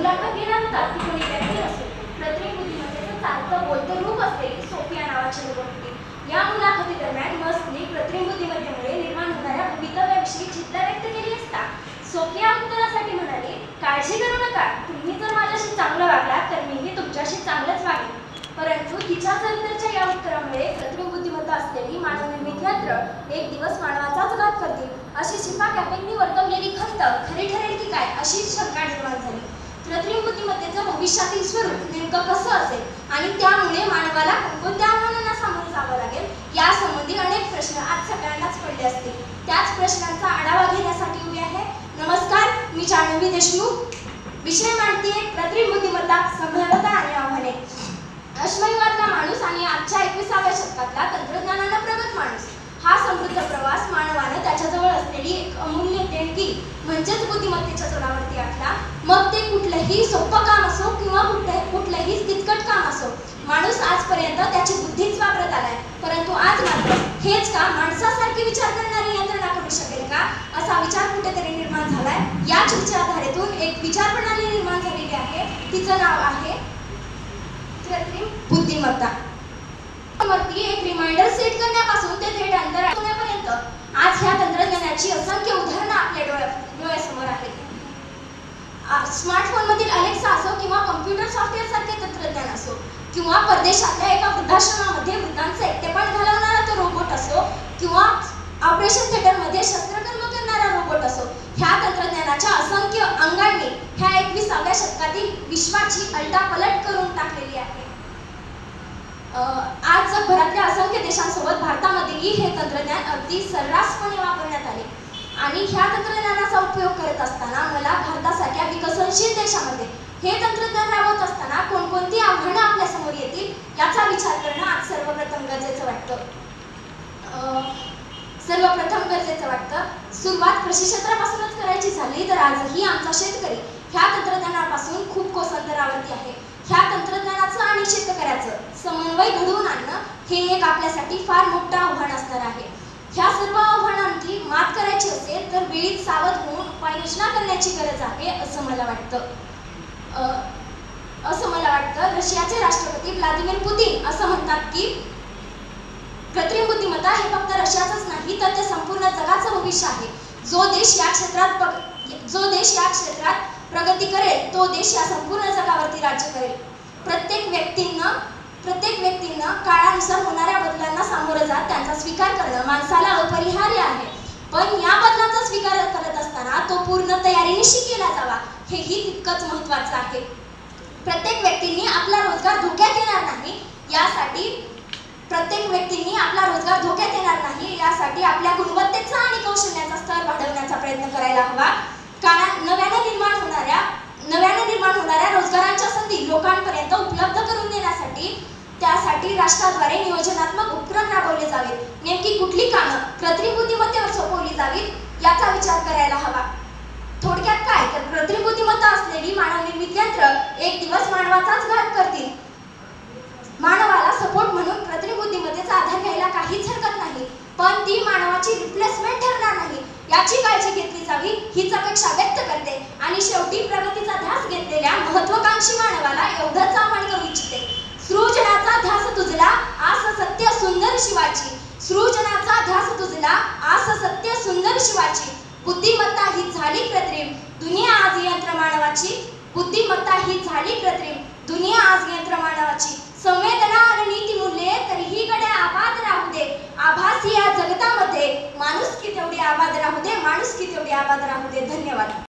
मुलाखत घेणार होता ती कोणी व्यक्ती नसून कृत्रिम बुद्धिमत्तेचं चालतं बोलतं रूप असलेली सोफिया नावाची रोबोट होती. या मुलाखती दरम्यान मस्कने कृत्रिम बुद्धिमत्तेमुळे निर्माण होणाऱ्या भवितव्याविषयी चिंता व्यक्त केली असता सोफिया उत्तरासाठी म्हणाली, काळजी करू नका, तुम्ही जर माझ्याशी चांगलं वागलात तर मीही तुमच्याशी चांगलंच वागेन. परंतु तिच्या नंतरच्या या उत्तरामुळे कृत्रिम बुद्धिमत्ता असलेली मानवनिर्मित यंत्र एक दिवस मानवाचाच घात करतील अशी शिफा कॅपेंनी वर्तवलेली खंत खरी ठरेल की काय अशी शंका निर्माण झाली. कृत्रिम बुद्धिमत्तेचं भविष्यातील स्वरूप नेमकं कसं असेल आणि त्यामुळे मानवाला कोणत्या आव्हानांना सामोरं जावं लागेल यासंबंधी अनेक प्रश्न आज सगळ्यांनाच पडले असतील. त्याच प्रश्नांचा आढावा घेण्यासाठी उभी आहे. नमस्कार, मी जान्हवी देशमुख. विषय मांडतीये कृत्रिम बुद्धिमत्ता, संभाव्यता आणि आव्हाने. अश्मयुगातला माणूस आणि आजच्या 21व्या शतकातला तंत्रज्ञानानं प्रगत माणूस हा समृद्ध प्रवास मानवानं त्याच्याजवळ असलेली एक अमूल्य देणगी म्हणजेच बुद्धिमत्तेच्या जोरावरती आखला. मग ते कुठलंही सोपं काम असो किंवा कुठलंही किचकट काम असो, माणूस आजपर्यंत त्याची बुद्धीच वापरत आलाय. परंतु आज मात्र हेच काम माणसासारखी विचार करणारी यंत्रणा करू शकेल का असा विचार कुठेतरी निर्माण झालाय. याच विचारधारेतून एक विचार प्रणाली निर्माण झालेली आहे. तिचं नाव आहे कृत्रिम बुद्धिमत्ता. वरती एक रिमाइंडर सेट करण्यापासून ते थेट अंतराळ होण्यापर्यंत आज ह्या तंत्रज्ञानाची असंख्य उदाहरणं आपल्या डोळ्यासमोर आहेत. स्मार्टफोन मधील अलेक्सा असो किंवा कॉम्प्युटर सॉफ्टवेअर सारखे तंत्रज्ञान असो किंवा परदेशातल्या एका वृद्धाश्रमामध्ये वृद्धांचं एकटेपण घालवणारा तो रोबोट असो किंवा ऑपरेशन थिएटर मध्ये शस्त्रक्रिया करणारा रोबोट असो, ह्या तंत्रज्ञानाच्या असंख्य अंगांनी ह्या 21व्या शतकातील विश्वाची अलटापलट करून टाकलेली आहे. आज जगभरातल्या असंख्य देशांसोबत भारतामध्येही हे तंत्रज्ञान अगदी सर्रासपणे वापरण्यात आले आणि ह्या तंत्रज्ञानाचा उपयोग करत असताना मला भारतासारख्या विकसनशील देशामध्ये हे तंत्रज्ञान राबवत असताना कोणकोणती आव्हानं आपल्या समोर येतील याचा विचार करणं आज सर्वप्रथम गरजेचं वाटतं. सुरुवात कृषी क्षेत्रापासूनच करायची झाली तर आजही आमचा शेतकरी ह्या तंत्रज्ञानापासून खूप कोसंतरावरती आहे. ह्या तंत्रज्ञानाचं आणि शेतकऱ्याचं समन्वय घडवून आणणं हे एक आपल्यासाठी फार मोठं आव्हान असणार आहे. ह्या सर्व आव्हानांची मात करायची असेल तर वेळीच सावध होऊन उपाययोजना करण्याची गरज आहे असं मला वाटतं. रशियाचे राष्ट्रपती व्लादिमीर पुतिन असं म्हणतात की कृत्रिम बुद्धिमत्ता हे फक्त रशियाचंच नाही तर ते संपूर्ण जगाचं भविष्य आहे. जो देश या क्षेत्रात प्रगती करेल तो देश या संपूर्ण जगावरती राज्य करेल. प्रत्येक व्यक्तीनं काळानुसार होणाऱ्या बदलांना सामोरं जात त्यांचा स्वीकार करणं माणसाला अपरिहार्य आहे. पण या बदलांचा स्वीकार करत असताना तो पूर्ण तयारीनिशी केला जावा हेही तितकंच महत्त्वाचं आहे. प्रत्येक व्यक्तींनी आपला रोजगार धोक्यात येणार नाही यासाठी आपल्या गुणवत्तेचा आणि कौशल्याचा स्तर वाढवण्याचा प्रयत्न करायला हवा. नव्याने निर्माण होणाऱ्या रोजगारांच्या संधी लोकांपर्यंत उपलब्ध करून देण्यासाठी त्यासाठी राष्ट्राद्वारे नियोजनात्मक उपक्रम राबवले जावेत. नेमकी कुठली कामं कृत्रिम बुद्धिमत्तेवर सोपवली जावीत याचा विचार करायला हवा. थोडक्यात काय तर कृत्रिम बुद्धिमत्ता असलेली मानवनिर्मित यंत्र एक दिवस मानवाचाच घात करतील. मानवाला सपोर्ट म्हणून कृत्रिम बुद्धिमत्तेचा आधार घ्यायला काहीच हरकत नाही, पण ती मानवाची रिप्लेसमेंट ठरणार नाही याची काळजी घेतली जावी हीच अपेक्षा व्यक्त करते. आणि शेवटी प्रगतीचा ध्यास घेतलेल्या महत्त्वाकांक्षी मानवाला एवढंच आवाहन करू इच्छिते. सृजनाचा ध्यास तुझला आस सत्य सुंदर शिवाची बुद्धिमत्ता ही झाली कृत्रिम, दुनिया आज यंत्र मानवाची संवेदना आणि नीती मूल्ये तरीही गड्या आबाद राहू दे. आभासी या जगतामध्ये माणुसकी तेवढी आबाद राहू दे. धन्यवाद.